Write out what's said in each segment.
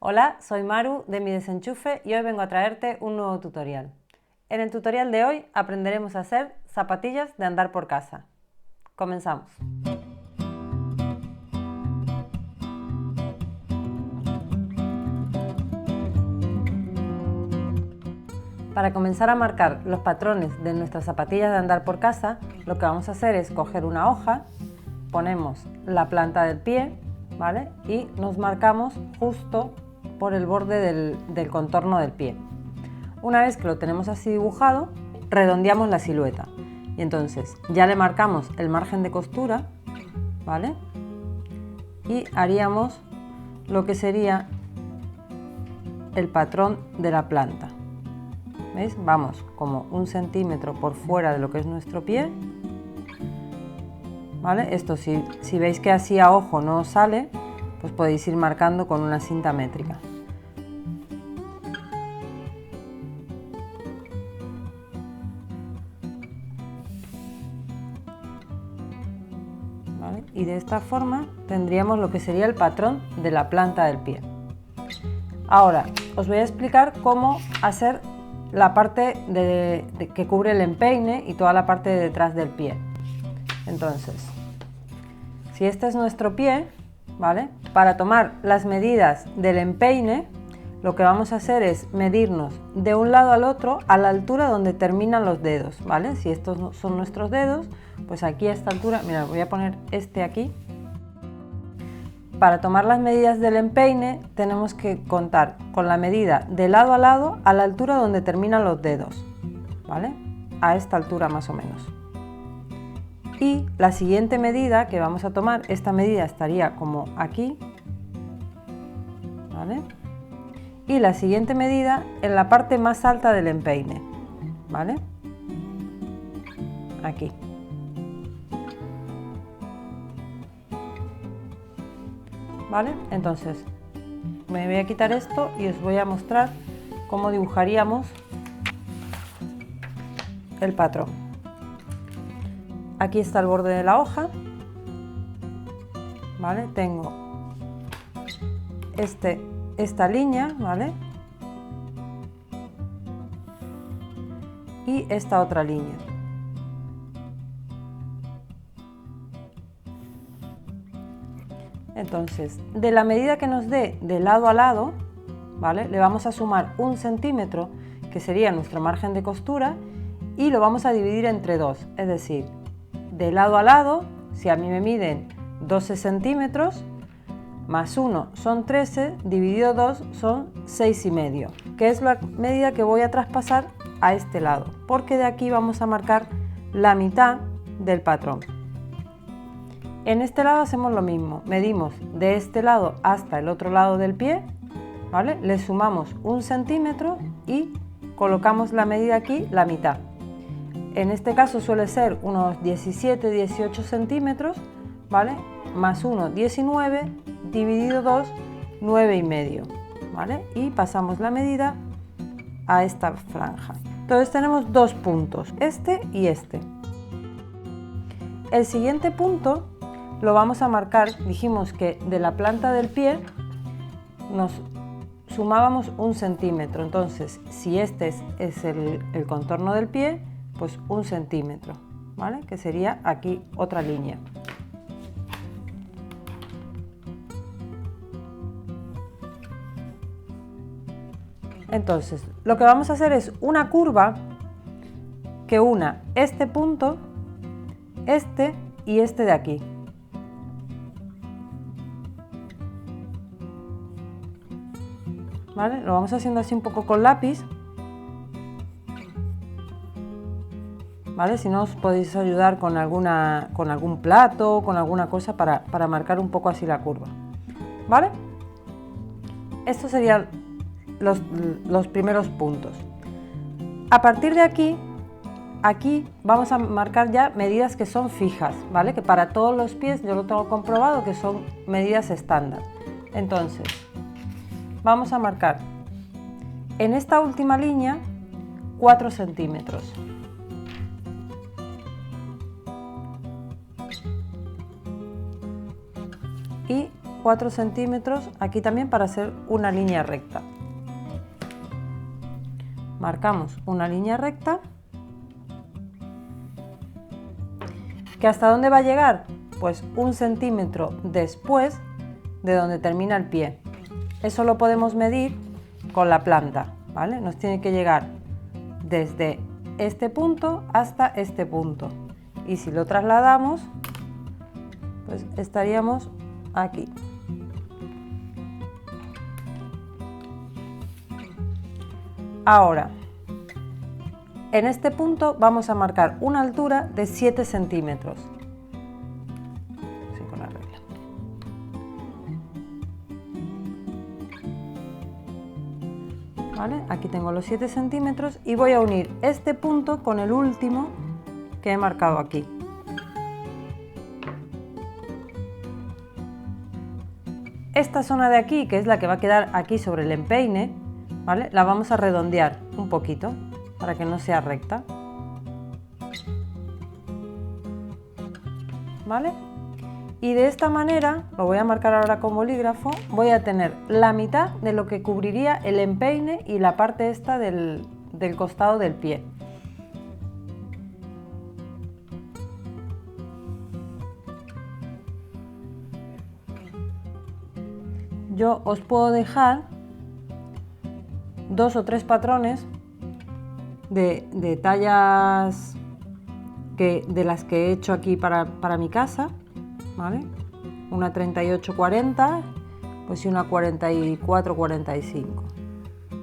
Hola, soy Maru de Mi Desenchufe y hoy vengo a traerte un nuevo tutorial. En el tutorial de hoy aprenderemos a hacer zapatillas de andar por casa. Comenzamos. Para comenzar a marcar los patrones de nuestras zapatillas de andar por casa, lo que vamos a hacer es coger una hoja, ponemos la planta del pie, ¿vale? Y nos marcamos justo por el borde del contorno del pie. Una vez que lo tenemos así dibujado, redondeamos la silueta y entonces ya le marcamos el margen de costura, ¿vale? Y haríamos lo que sería el patrón de la planta. ¿Veis? Vamos como 1 centímetro por fuera de lo que es nuestro pie, ¿vale? Esto si veis que así a ojo no os sale, pues podéis ir marcando con una cinta métrica. ¿Vale? Y de esta forma tendríamos lo que sería el patrón de la planta del pie. Ahora os voy a explicar cómo hacer la parte que cubre el empeine y toda la parte de detrás del pie. Entonces, si este es nuestro pie, ¿vale? Para tomar las medidas del empeine, lo que vamos a hacer es medirnos de un lado al otro a la altura donde terminan los dedos, ¿vale? Si estos son nuestros dedos, pues aquí a esta altura, mira, voy a poner este aquí. Para tomar las medidas del empeine tenemos que contar con la medida de lado a lado a la altura donde terminan los dedos, ¿vale? A esta altura más o menos. Y la siguiente medida que vamos a tomar, esta medida estaría como aquí, ¿vale? Y la siguiente medida en la parte más alta del empeine, ¿vale? Aquí. ¿Vale? Entonces me voy a quitar esto y os voy a mostrar cómo dibujaríamos el patrón. Aquí está el borde de la hoja, ¿vale? Tengo esta línea, ¿vale? Y esta otra línea. Entonces, de la medida que nos dé de lado a lado, ¿vale? Le vamos a sumar 1 centímetro, que sería nuestro margen de costura, y lo vamos a dividir entre 2, es decir, de lado a lado, si a mí me miden 12 centímetros, más 1 son 13, dividido 2 son 6,5, que es la medida que voy a traspasar a este lado, porque de aquí vamos a marcar la mitad del patrón. En este lado hacemos lo mismo, medimos de este lado hasta el otro lado del pie, ¿vale? Le sumamos 1 centímetro y colocamos la medida aquí, la mitad. En este caso suele ser unos 17-18 centímetros, ¿vale? Más 1, 19, dividido 2, 9,5, ¿vale? Y pasamos la medida a esta franja. Entonces tenemos dos puntos, este y este. El siguiente punto lo vamos a marcar, dijimos que de la planta del pie nos sumábamos 1 centímetro, entonces si este es el contorno del pie, pues 1 centímetro, ¿vale? Que sería aquí otra línea. Entonces, lo que vamos a hacer es una curva que una este punto, este y este de aquí. ¿Vale? Lo vamos haciendo así un poco con lápiz, ¿vale? Si no, os podéis ayudar con algún plato, con alguna cosa para marcar un poco así la curva, ¿vale? Estos serían los primeros puntos. A partir de aquí vamos a marcar ya medidas que son fijas, ¿vale? Que para todos los pies yo lo tengo comprobado que son medidas estándar. Entonces, vamos a marcar en esta última línea 4 centímetros. Y 4 centímetros aquí también para hacer una línea recta. Marcamos una línea recta. ¿Que hasta dónde va a llegar? Pues 1 centímetro después de donde termina el pie. Eso lo podemos medir con la planta, ¿vale? Nos tiene que llegar desde este punto hasta este punto. Y si lo trasladamos, pues estaríamos aquí. Ahora, en este punto vamos a marcar una altura de 7 centímetros. Así con la regla. ¿Vale? Aquí tengo los 7 centímetros y voy a unir este punto con el último que he marcado aquí. Esta zona de aquí, que es la que va a quedar aquí sobre el empeine, ¿vale? La vamos a redondear un poquito para que no sea recta, ¿vale? Y de esta manera, lo voy a marcar ahora con bolígrafo, voy a tener la mitad de lo que cubriría el empeine y la parte esta del costado del pie. Yo os puedo dejar 2 o 3 patrones de tallas de las que he hecho aquí para mi casa, ¿vale? Una 38-40, pues y una 44-45,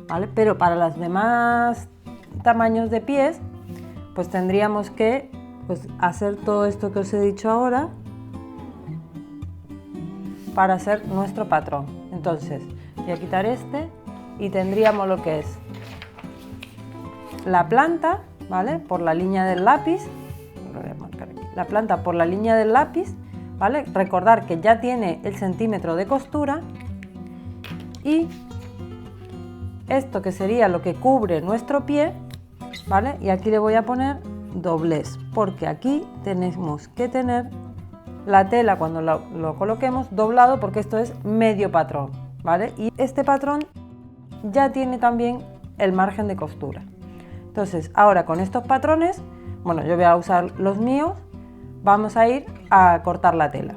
¿vale? Pero para los demás tamaños de pies, pues tendríamos que hacer todo esto que os he dicho ahora para hacer nuestro patrón. Entonces voy a quitar este y tendríamos lo que es la planta, ¿vale? Por la línea del lápiz, lo voy a marcar aquí. La planta por la línea del lápiz, ¿vale? Recordar que ya tiene el centímetro de costura y esto que sería lo que cubre nuestro pie, ¿vale? Y aquí le voy a poner doblez, porque aquí tenemos que tener la tela cuando lo coloquemos doblado, porque esto es medio patrón, ¿vale? Y este patrón ya tiene también el margen de costura. Entonces ahora con estos patrones, bueno, yo voy a usar los míos, vamos a ir a cortar la tela.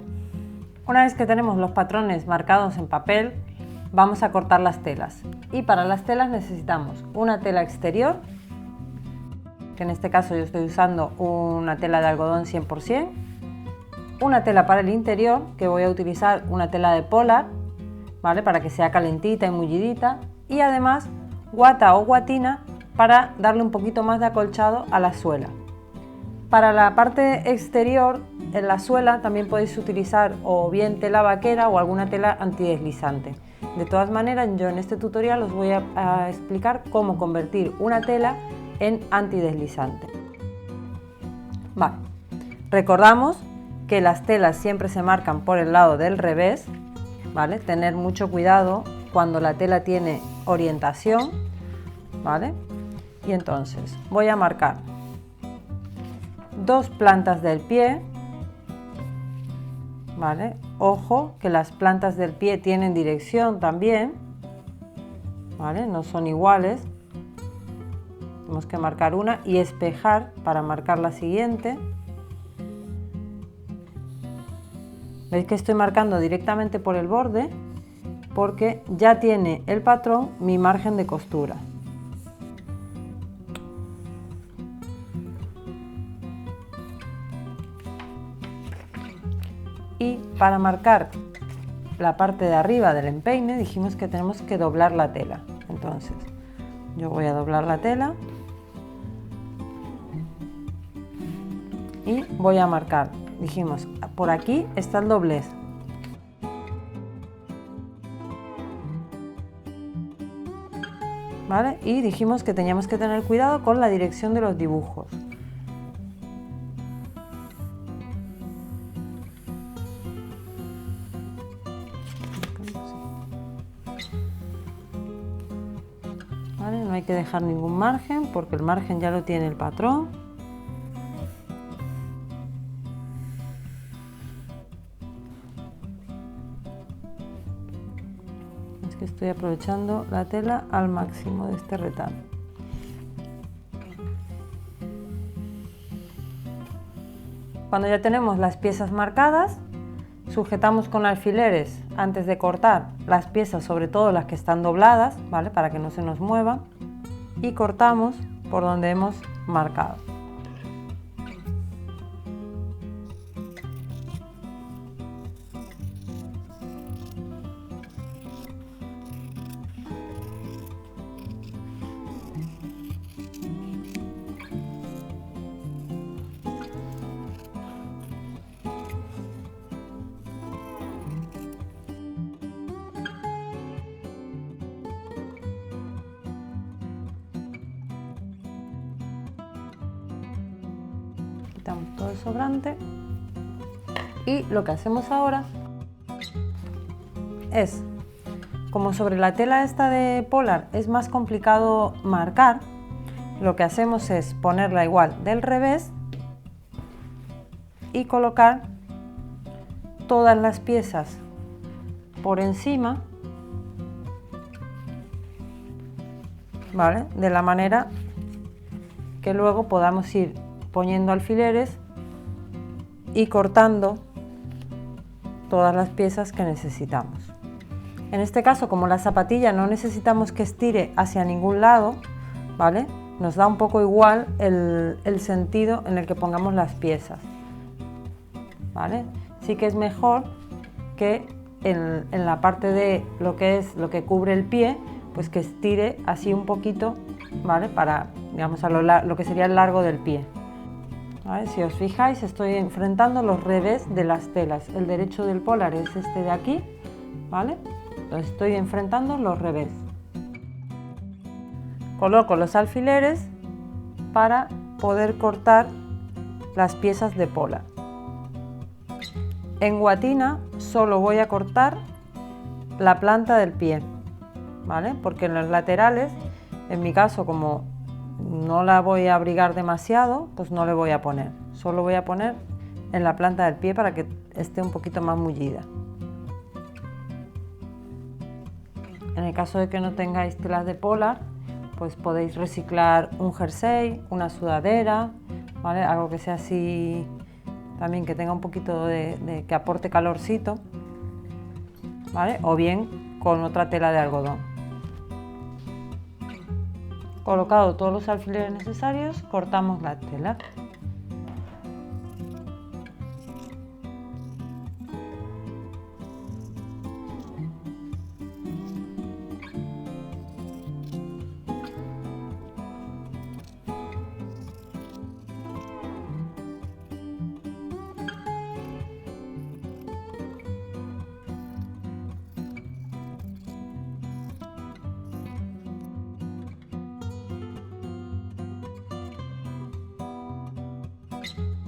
Una vez que tenemos los patrones marcados en papel, vamos a cortar las telas. Y para las telas necesitamos una tela exterior, que en este caso yo estoy usando una tela de algodón 100%, una tela para el interior, que voy a utilizar una tela de polar, ¿vale? Para que sea calentita y mullidita, y además guata o guatina para darle un poquito más de acolchado a la suela. Para la parte exterior, en la suela también podéis utilizar o bien tela vaquera o alguna tela antideslizante. De todas maneras, yo en este tutorial os voy a explicar cómo convertir una tela en antideslizante. Vale. Recordamos que las telas siempre se marcan por el lado del revés, ¿vale? Tener mucho cuidado cuando la tela tiene orientación, ¿vale? Y entonces voy a marcar 2 plantas del pie, ¿vale? Ojo que las plantas del pie tienen dirección también, ¿vale? No son iguales. Tenemos que marcar una y espejar para marcar la siguiente. Veis que estoy marcando directamente por el borde porque ya tiene el patrón mi margen de costura. Y para marcar la parte de arriba del empeine dijimos que tenemos que doblar la tela. Entonces yo voy a doblar la tela y voy a marcar, dijimos, por aquí está el doblez. ¿Vale? Y dijimos que teníamos que tener cuidado con la dirección de los dibujos. ¿Vale? No hay que dejar ningún margen porque el margen ya lo tiene el patrón. Es que estoy aprovechando la tela al máximo de este retano. Cuando ya tenemos las piezas marcadas, sujetamos con alfileres antes de cortar las piezas, sobre todo las que están dobladas, ¿vale? Para que no se nos muevan, y cortamos por donde hemos marcado. Quitamos todo el sobrante y lo que hacemos ahora es, como sobre la tela esta de polar es más complicado marcar, lo que hacemos es ponerla igual del revés y colocar todas las piezas por encima, ¿vale? De la manera que luego podamos ir poniendo alfileres y cortando todas las piezas que necesitamos. En este caso, como la zapatilla no necesitamos que estire hacia ningún lado, ¿vale? Nos da un poco igual el sentido en el que pongamos las piezas, ¿vale? Sí que es mejor que en la parte de lo que cubre el pie, pues que estire así un poquito, ¿vale? Para, digamos, lo que sería el largo del pie. ¿Vale? Si os fijáis, estoy enfrentando los revés de las telas. El derecho del polar es este de aquí, ¿vale? Entonces estoy enfrentando los revés. Coloco los alfileres para poder cortar las piezas de polar. En guatina solo voy a cortar la planta del pie, ¿vale? Porque en los laterales, en mi caso, como no la voy a abrigar demasiado, pues no le voy a poner. Solo voy a poner en la planta del pie para que esté un poquito más mullida. En el caso de que no tengáis telas de polar, pues podéis reciclar un jersey, una sudadera, ¿vale? Algo que sea así, también que tenga un poquito que aporte calorcito, ¿vale? O bien con otra tela de algodón. Colocado todos los alfileres necesarios, cortamos la tela.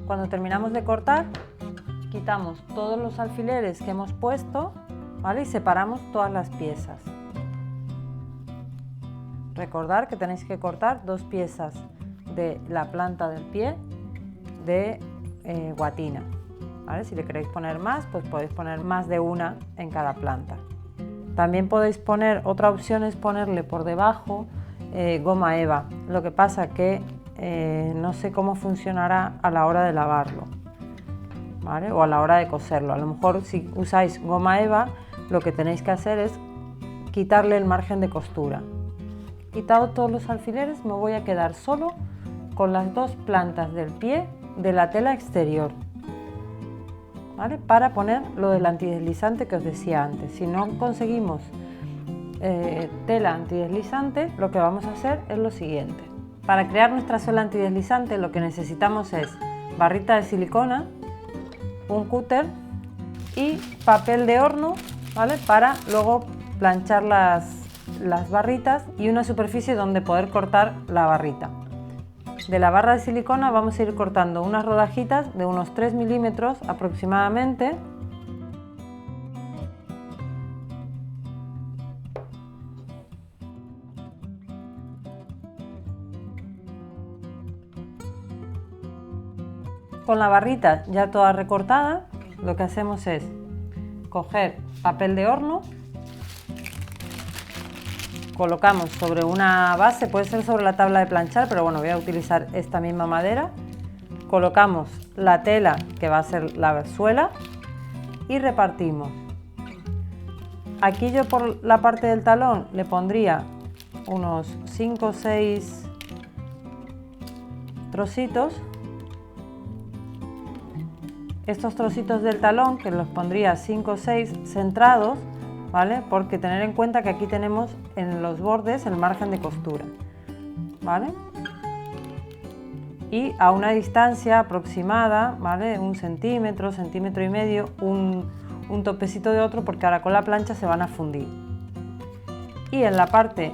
Cuando terminamos de cortar, quitamos todos los alfileres que hemos puesto, ¿vale? Y separamos todas las piezas. Recordad que tenéis que cortar 2 piezas de la planta del pie de guatina, ¿vale? Si le queréis poner más, pues podéis poner más de una en cada planta. También podéis poner, otra opción es ponerle por debajo goma eva. Lo que pasa que no sé cómo funcionará a la hora de lavarlo, ¿vale? O a la hora de coserlo. A lo mejor si usáis goma eva, lo que tenéis que hacer es quitarle el margen de costura. Quitado todos los alfileres, me voy a quedar solo con las 2 plantas del pie de la tela exterior, ¿vale? Para poner lo del antideslizante que os decía antes. Si no conseguimos tela antideslizante, lo que vamos a hacer es lo siguiente. Para crear nuestra suela antideslizante, lo que necesitamos es barrita de silicona, un cúter y papel de horno, ¿vale? Para luego planchar las barritas y una superficie donde poder cortar la barrita. De la barra de silicona vamos a ir cortando unas rodajitas de unos 3 milímetros aproximadamente. Con la barrita ya toda recortada, lo que hacemos es coger papel de horno colocamos sobre una base, puede ser sobre la tabla de planchar, pero bueno, voy a utilizar esta misma madera. Colocamos la tela que va a ser la suela y repartimos. Aquí yo por la parte del talón le pondría unos 5 o 6 trocitos. Estos trocitos del talón que los pondría 5 o 6 centrados, ¿vale? Porque tener en cuenta que aquí tenemos en los bordes el margen de costura, ¿vale? Y a una distancia aproximada, ¿vale? 1 centímetro, centímetro y medio, un topecito de otro, porque ahora con la plancha se van a fundir. Y en la parte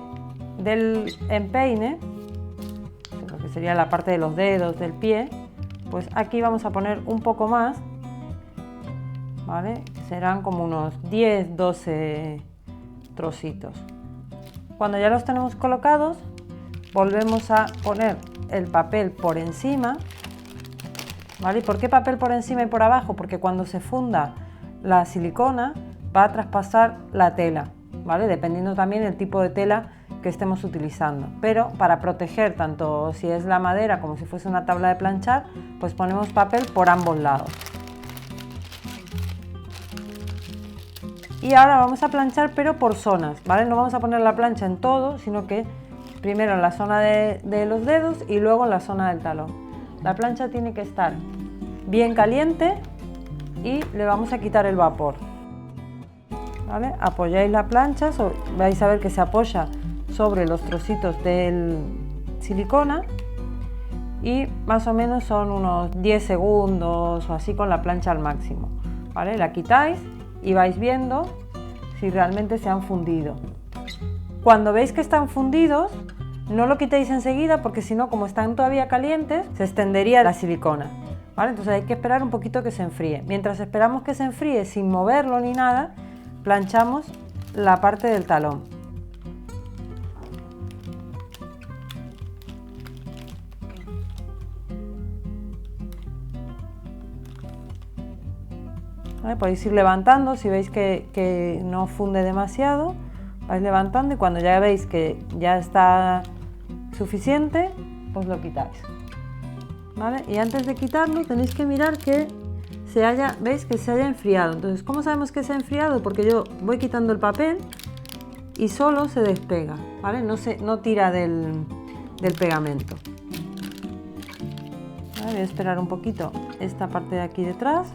del empeine, lo que sería la parte de los dedos del pie, pues aquí vamos a poner un poco más, ¿vale? Serán como unos 10-12 trocitos. Cuando ya los tenemos colocados, volvemos a poner el papel por encima, ¿vale? ¿Y por qué papel por encima y por abajo? Porque cuando se funda la silicona va a traspasar la tela, ¿vale? Dependiendo también del tipo de tela que estemos utilizando, pero para proteger tanto si es la madera como si fuese una tabla de planchar, pues ponemos papel por ambos lados. Y ahora vamos a planchar, pero por zonas, ¿vale? No vamos a poner la plancha en todo, sino que primero en la zona de los dedos y luego en la zona del talón. La plancha tiene que estar bien caliente y le vamos a quitar el vapor, ¿vale? Apoyáis la plancha, vais a ver que se apoya sobre los trocitos del silicona y más o menos son unos 10 segundos o así con la plancha al máximo, ¿vale? La quitáis y vais viendo si realmente se han fundido. Cuando veis que están fundidos, no lo quitéis enseguida porque si no, como están todavía calientes, se extendería la silicona, ¿vale? Entonces hay que esperar un poquito que se enfríe. Mientras esperamos que se enfríe sin moverlo ni nada, planchamos la parte del talón. ¿Vale? Podéis ir levantando, si veis que no funde demasiado, vais levantando y cuando ya veis que ya está suficiente, pues lo quitáis, ¿vale? Y antes de quitarlo tenéis que mirar que veis que se haya enfriado. Entonces, ¿cómo sabemos que se ha enfriado? Porque yo voy quitando el papel y solo se despega, ¿vale? No tira del pegamento. ¿Vale? Voy a esperar un poquito esta parte de aquí detrás.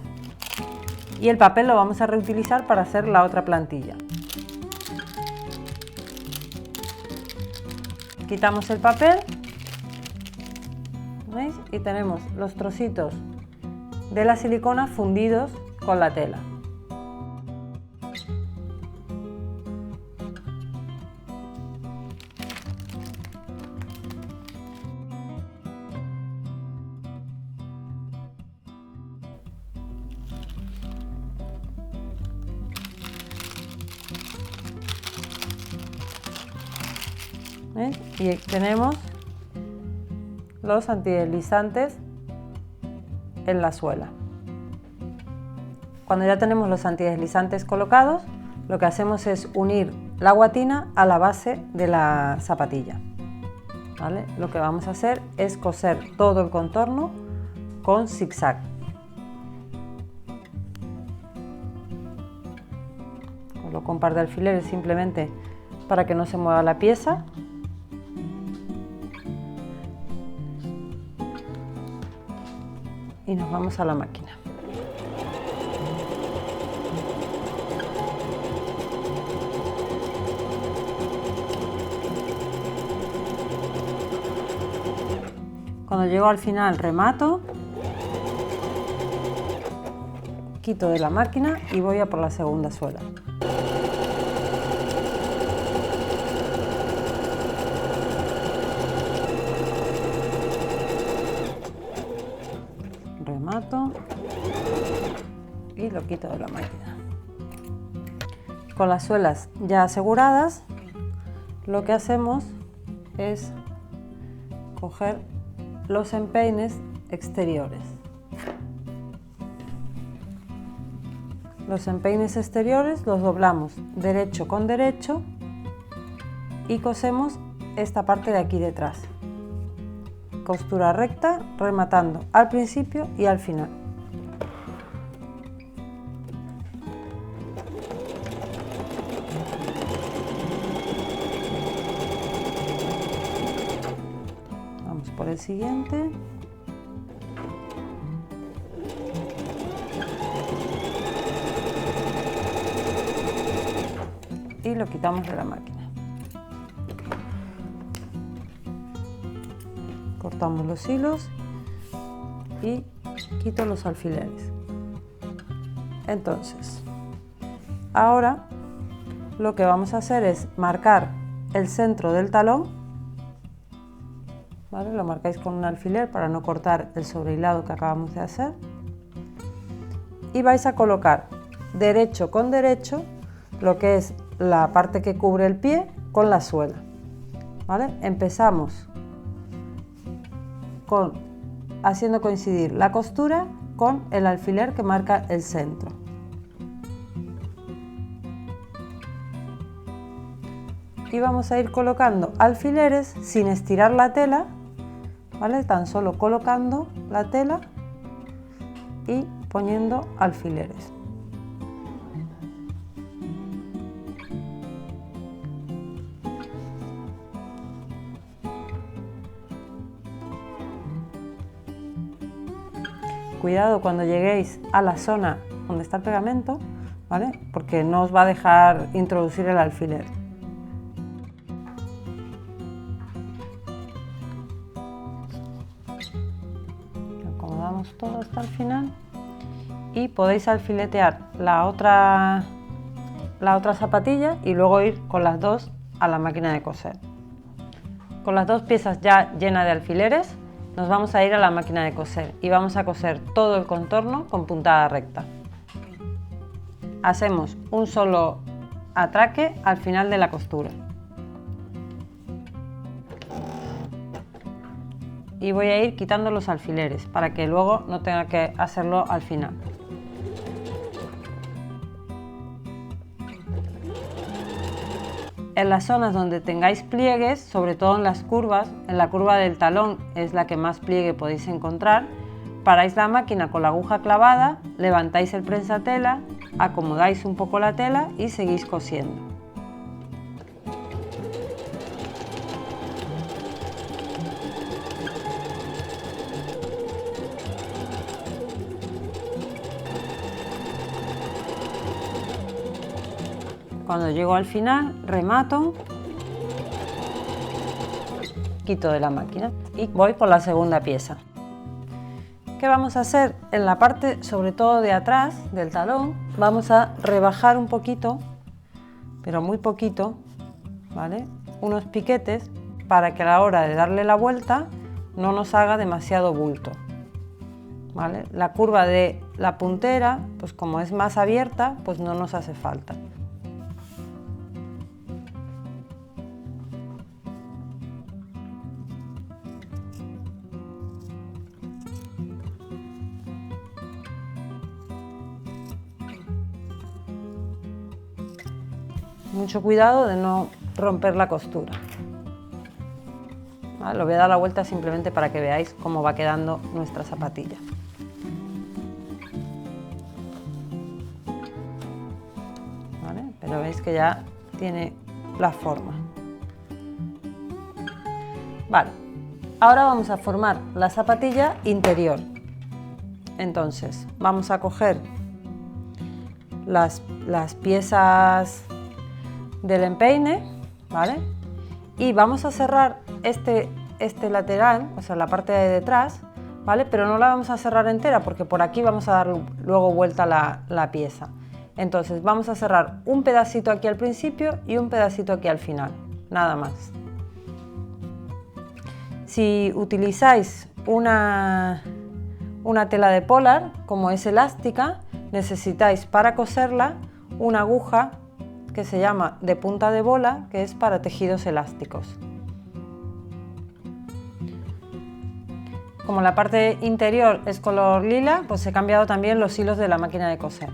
Y el papel lo vamos a reutilizar para hacer la otra plantilla. Quitamos el papel, ¿veis? Y tenemos los trocitos de la silicona fundidos con la tela. ¿Veis? Y tenemos los antideslizantes en la suela. Cuando ya tenemos los antideslizantes colocados, lo que hacemos es unir la guatina a la base de la zapatilla, ¿vale? Lo que vamos a hacer es coser todo el contorno con zigzag. Coloco un par de alfileres simplemente para que no se mueva la pieza. Y nos vamos a la máquina. Cuando llego al final remato, quito de la máquina y voy a por la segunda suela. Remato y lo quito de la máquina. Con las suelas ya aseguradas, lo que hacemos es coger los empeines exteriores. Los empeines exteriores los doblamos derecho con derecho y cosemos esta parte de aquí detrás. Costura recta, rematando al principio y al final. Vamos por el siguiente. Y lo quitamos de la máquina. Cortamos los hilos y quito los alfileres. Entonces, ahora lo que vamos a hacer es marcar el centro del talón, ¿vale? Lo marcáis con un alfiler para no cortar el sobrehilado que acabamos de hacer. Y vais a colocar derecho con derecho lo que es la parte que cubre el pie con la suela, ¿vale? Empezamos haciendo coincidir la costura con el alfiler que marca el centro. Y vamos a ir colocando alfileres sin estirar la tela, ¿vale? Tan solo colocando la tela y poniendo alfileres. Cuidado cuando lleguéis a la zona donde está el pegamento, ¿vale? Porque no os va a dejar introducir el alfiler. Acomodamos todo hasta el final y podéis alfiletear la otra zapatilla y luego ir con las dos a la máquina de coser. Con las dos piezas ya llenas de alfileres, nos vamos a ir a la máquina de coser y vamos a coser todo el contorno con puntada recta. Hacemos un solo atraque al final de la costura. Y voy a ir quitando los alfileres para que luego no tenga que hacerlo al final. En las zonas donde tengáis pliegues, sobre todo en las curvas, en la curva del talón es la que más pliegue podéis encontrar, paráis la máquina con la aguja clavada, levantáis el prensatela, acomodáis un poco la tela y seguís cosiendo. Cuando llego al final, remato, quito de la máquina y voy por la segunda pieza. ¿Qué vamos a hacer? En la parte, sobre todo de atrás del talón, vamos a rebajar un poquito, pero muy poquito, ¿vale? Unos piquetes para que a la hora de darle la vuelta no nos haga demasiado bulto, ¿vale? La curva de la puntera, pues como es más abierta, pues no nos hace falta. Mucho cuidado de no romper la costura. ¿Vale? Lo voy a dar la vuelta simplemente para que veáis cómo va quedando nuestra zapatilla. ¿Vale? Pero veis que ya tiene la forma. Vale, ahora vamos a formar la zapatilla interior. Entonces vamos a coger las piezas del empeine, ¿vale? Y vamos a cerrar este lateral, o sea, la parte de detrás, ¿vale? Pero no la vamos a cerrar entera porque por aquí vamos a dar luego vuelta la pieza. Entonces vamos a cerrar un pedacito aquí al principio y un pedacito aquí al final, nada más. Si utilizáis una tela de polar, como es elástica, necesitáis para coserla una aguja que se llama de punta de bola, que es para tejidos elásticos. Como la parte interior es color lila, pues he cambiado también los hilos de la máquina de coser.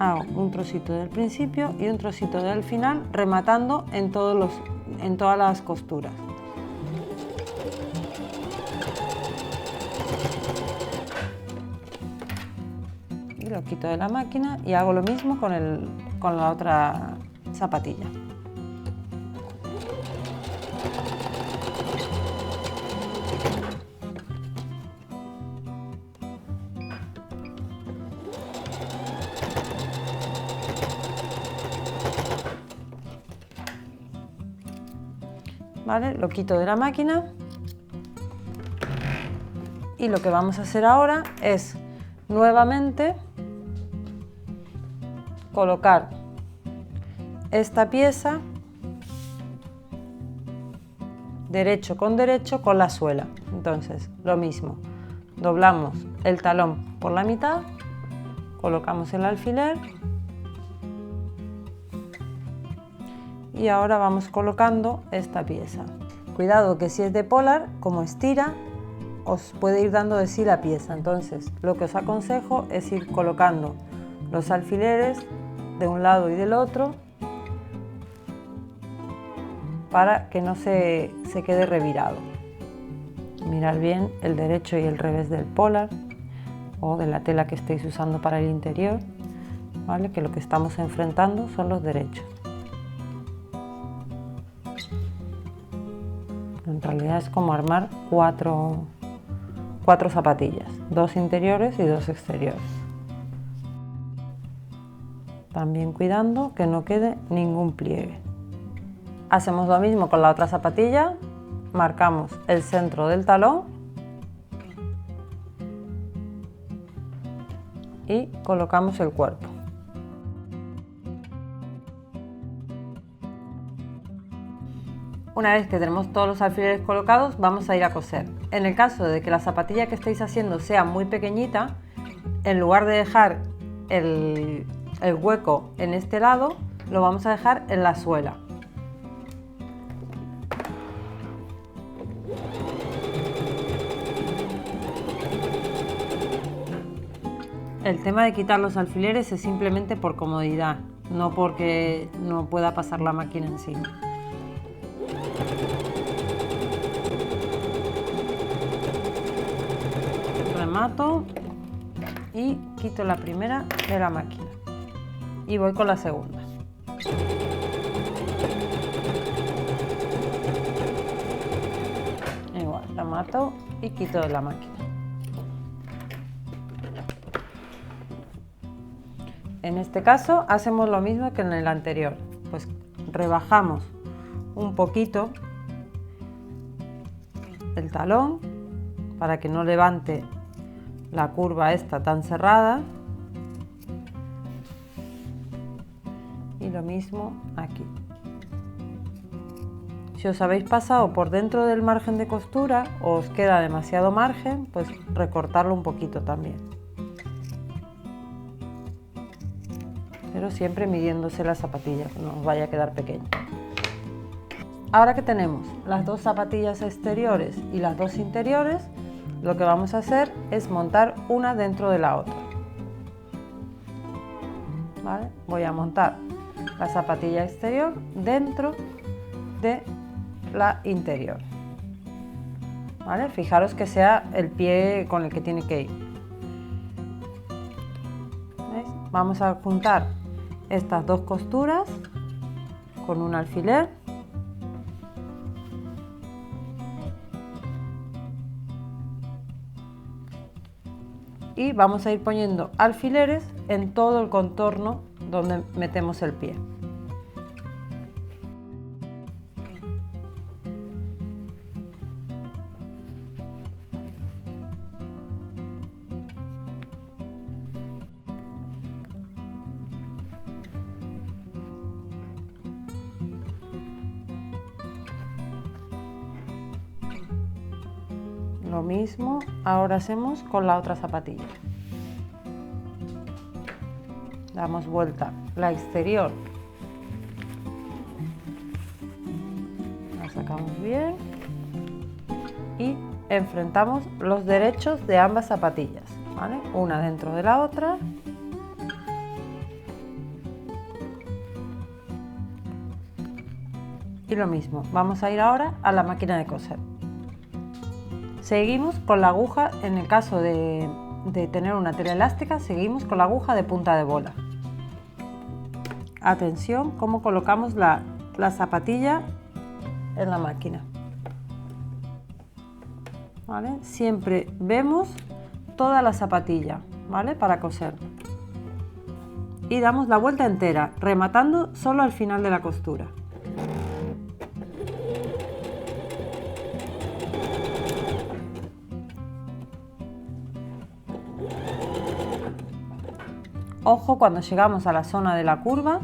hago un trocito del principio y un trocito del final, rematando en todas las costuras. Y lo quito de la máquina y hago lo mismo con la otra zapatilla. ¿Vale? Lo quito de la máquina y lo que vamos a hacer ahora es nuevamente colocar esta pieza derecho con la suela. Entonces lo mismo, doblamos el talón por la mitad, colocamos el alfiler y ahora vamos colocando esta pieza. Cuidado que si es de polar, como estira, os puede ir dando de sí la pieza. Entonces lo que os aconsejo es ir colocando los alfileres de un lado y del otro para que no se quede revirado. Mirad bien el derecho y el revés del polar o de la tela que estéis usando para el interior, ¿vale? Que lo que estamos enfrentando son los derechos. En realidad es como armar cuatro zapatillas, 2 interiores y 2 exteriores. También cuidando que no quede ningún pliegue. Hacemos lo mismo con la otra zapatilla, marcamos el centro del talón y colocamos el cuerpo. Una vez que tenemos todos los alfileres colocados, vamos a ir a coser. En el caso de que la zapatilla que estéis haciendo sea muy pequeñita, en lugar de dejar el hueco en este lado, lo vamos a dejar en la suela. El tema de quitar los alfileres es simplemente por comodidad, no porque no pueda pasar la máquina encima. Remato y quito la primera de la máquina y voy con la segunda. Igual, remato y quito de la máquina. En este caso hacemos lo mismo que en el anterior, pues rebajamos un poquito el talón para que no levante la curva esta tan cerrada y lo mismo aquí. Si os habéis pasado por dentro del margen de costura o os queda demasiado margen, pues recortarlo un poquito también, pero siempre midiéndose la zapatilla, que no os vaya a quedar pequeña. Ahora que tenemos las 2 zapatillas exteriores y las 2 interiores, lo que vamos a hacer es montar una dentro de la otra. ¿Vale? Voy a montar la zapatilla exterior dentro de la interior. ¿Vale? Fijaros que sea el pie con el que tiene que ir. ¿Veis? Vamos a juntar estas 2 costuras con un alfiler y vamos a ir poniendo alfileres en todo el contorno donde metemos el pie. Lo mismo ahora hacemos con la otra zapatilla. Damos vuelta la exterior, la sacamos bien y enfrentamos los derechos de ambas zapatillas, ¿vale? Una dentro de la otra Y lo mismo, vamos a ir ahora a la máquina de coser. Seguimos con la aguja, en el caso de tener una tela elástica, seguimos con la aguja de punta de bola. Atención cómo colocamos la zapatilla en la máquina. ¿Vale? Siempre vemos toda la zapatilla, ¿vale? Para coser. Y damos la vuelta entera, rematando solo al final de la costura. Ojo cuando llegamos a la zona de la curva.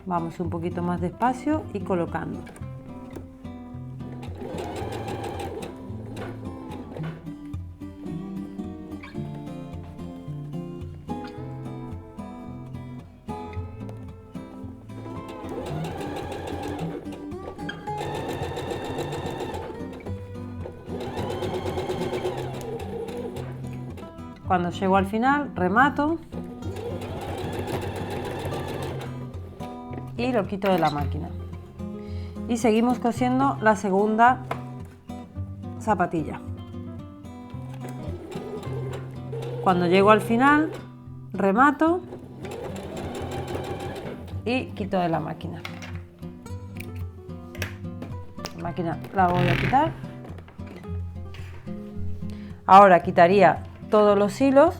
Vamos un poquito más despacio y colocando. Cuando llego al final, remato y lo quito de la máquina. Y seguimos cosiendo la segunda zapatilla. Cuando llego al final, remato y quito de la máquina. La máquina la voy a quitar. Ahora quitaría todos los hilos.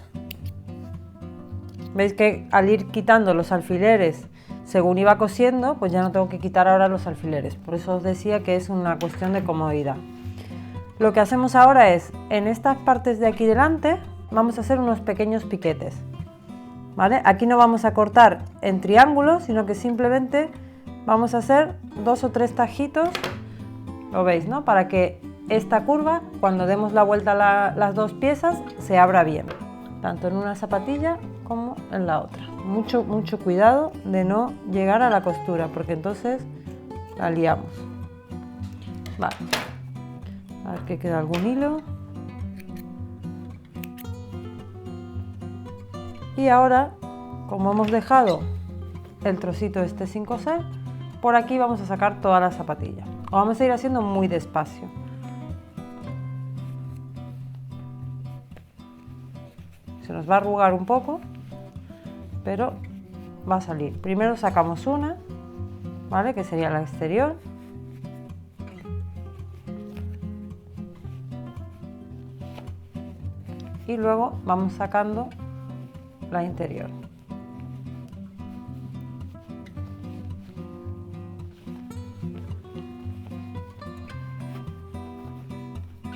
Veis que al ir quitando los alfileres según iba cosiendo, pues ya no tengo que quitar ahora los alfileres. Por eso os decía que es una cuestión de comodidad. Lo que hacemos ahora es, en estas partes de aquí delante, vamos a hacer unos pequeños piquetes, ¿vale? Aquí no vamos a cortar en triángulos, sino que simplemente vamos a hacer 2 o 3 tajitos, lo veis, ¿no? Para que esta curva, cuando demos la vuelta a las dos piezas, se abra bien, tanto en una zapatilla como en la otra. Mucho cuidado de no llegar a la costura, porque entonces la liamos. Vale. A ver que queda algún hilo. Y ahora, como hemos dejado el trocito este sin coser, por aquí vamos a sacar toda la zapatilla. Lo vamos a ir haciendo muy despacio. Se nos va a arrugar un poco, pero va a salir. Primero sacamos una, ¿vale? Que sería la exterior. Y luego vamos sacando la interior.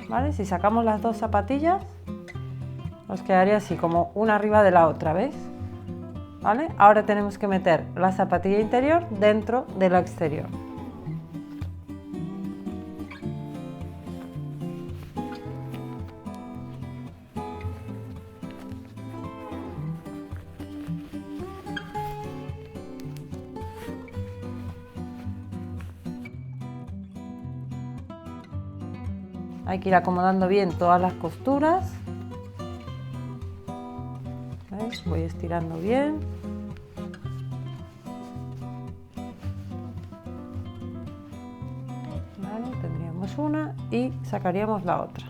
¿Vale? Si sacamos las dos zapatillas, nos quedaría así, como una arriba de la otra, ¿veis? ¿Vale? Ahora tenemos que meter la zapatilla interior dentro de la exterior. Hay que ir acomodando bien todas las costuras. ¿Veis? Voy estirando bien. Vale, tendríamos una y sacaríamos la otra.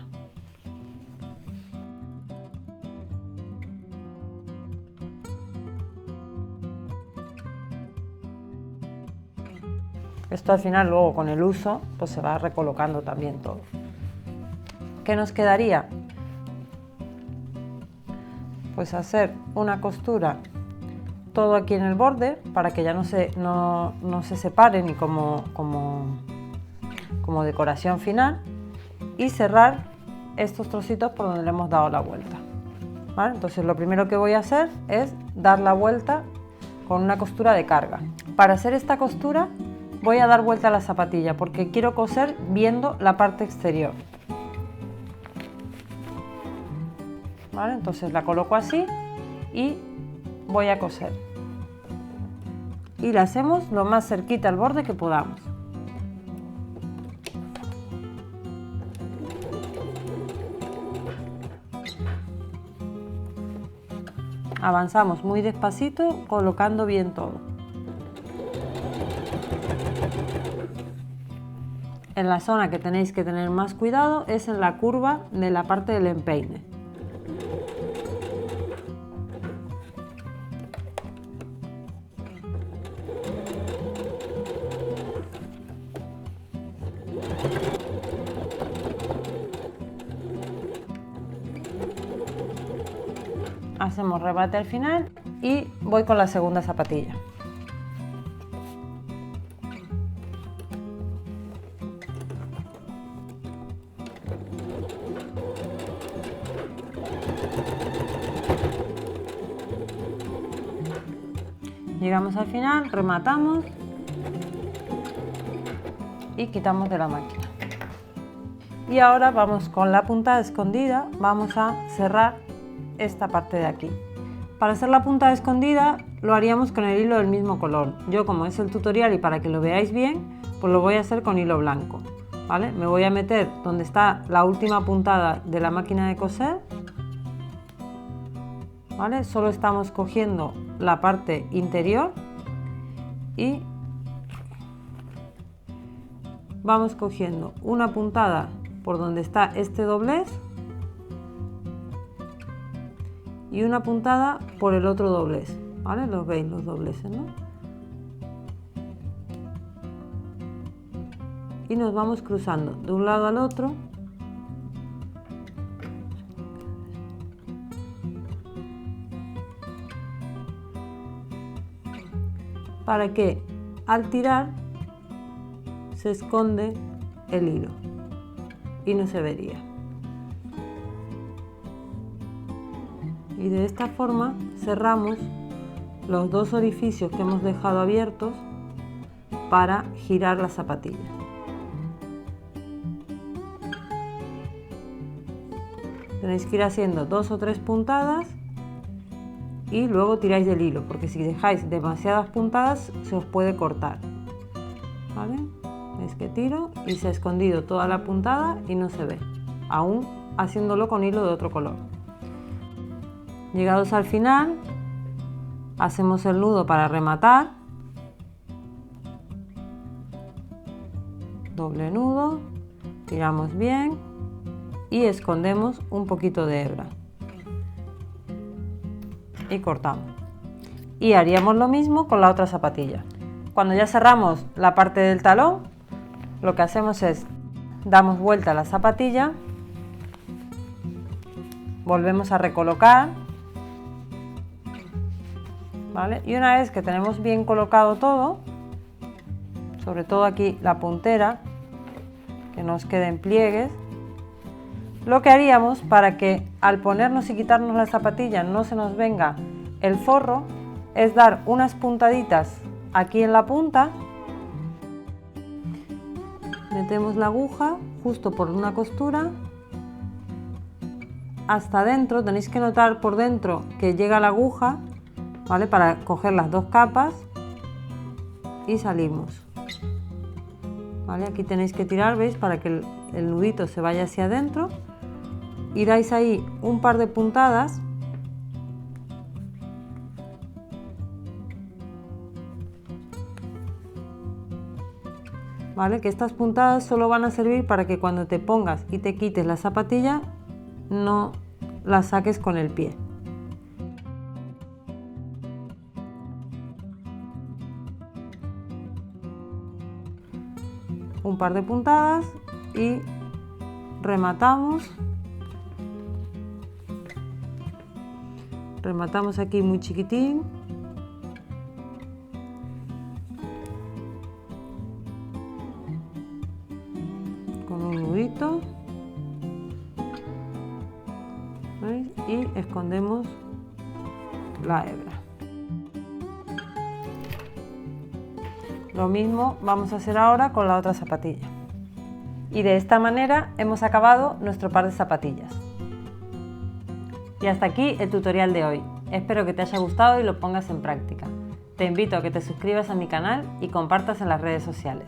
Esto al final luego con el uso pues se va recolocando también todo. ¿Qué nos quedaría? Pues hacer una costura todo aquí en el borde para que ya no se separe ni como decoración final, y cerrar estos trocitos por donde le hemos dado la vuelta. ¿Vale? Entonces lo primero que voy a hacer es dar la vuelta con una costura de carga. Para hacer esta costura voy a dar vuelta a la zapatilla porque quiero coser viendo la parte exterior. ¿Vale? Entonces la coloco así y voy a coser. Y la hacemos lo más cerquita al borde que podamos. Avanzamos muy despacito, colocando bien todo. En la zona que tenéis que tener más cuidado es en la curva de la parte del empeine. Hacemos rebate al final y voy con la segunda zapatilla. Llegamos al final, rematamos y quitamos de la máquina. Y ahora vamos con la puntada escondida, vamos a cerrar esta parte de aquí. Para hacer la puntada escondida lo haríamos con el hilo del mismo color. Yo, como es el tutorial y para que lo veáis bien, pues lo voy a hacer con hilo blanco, ¿vale? Me voy a meter donde está la última puntada de la máquina de coser, ¿vale? Solo estamos cogiendo la parte interior y vamos cogiendo una puntada por donde está este doblez y una puntada por el otro doblez, ¿vale? Los veis los dobleces, ¿no? Y nos vamos cruzando de un lado al otro para que al tirar se esconde el hilo y no se vería. Y de esta forma cerramos los dos orificios que hemos dejado abiertos para girar la zapatilla. Tenéis que ir haciendo 2 o 3 puntadas y luego tiráis del hilo, porque si dejáis demasiadas puntadas se os puede cortar, ¿vale? Veis que tiro y se ha escondido toda la puntada y no se ve, aún haciéndolo con hilo de otro color. Llegados al final, hacemos el nudo para rematar, doble nudo, tiramos bien y escondemos un poquito de hebra y cortamos. Y haríamos lo mismo con la otra zapatilla. Cuando ya cerramos la parte del talón, lo que hacemos es damos vuelta a la zapatilla, volvemos a recolocar, ¿vale? Y una vez que tenemos bien colocado todo, sobre todo aquí la puntera, que nos queden pliegues, lo que haríamos para que al ponernos y quitarnos la zapatilla no se nos venga el forro es dar unas puntaditas aquí en la punta, metemos la aguja justo por una costura hasta adentro. Tenéis que notar por dentro que llega la aguja, ¿vale? Para coger las dos capas y salimos, ¿vale? Aquí tenéis que tirar, ¿veis? Para que el nudito se vaya hacia adentro y dais ahí un par de puntadas ¿vale? Que estas puntadas solo van a servir para que cuando te pongas y te quites la zapatilla no la saques con el pie. Un par de puntadas y rematamos. Rematamos aquí muy chiquitín. Con un nudito. ¿Veis? Y escondemos la hebra. Lo mismo vamos a hacer ahora con la otra zapatilla. Y de esta manera hemos acabado nuestro par de zapatillas. Y hasta aquí el tutorial de hoy. Espero que te haya gustado y lo pongas en práctica. Te invito a que te suscribas a mi canal y compartas en las redes sociales.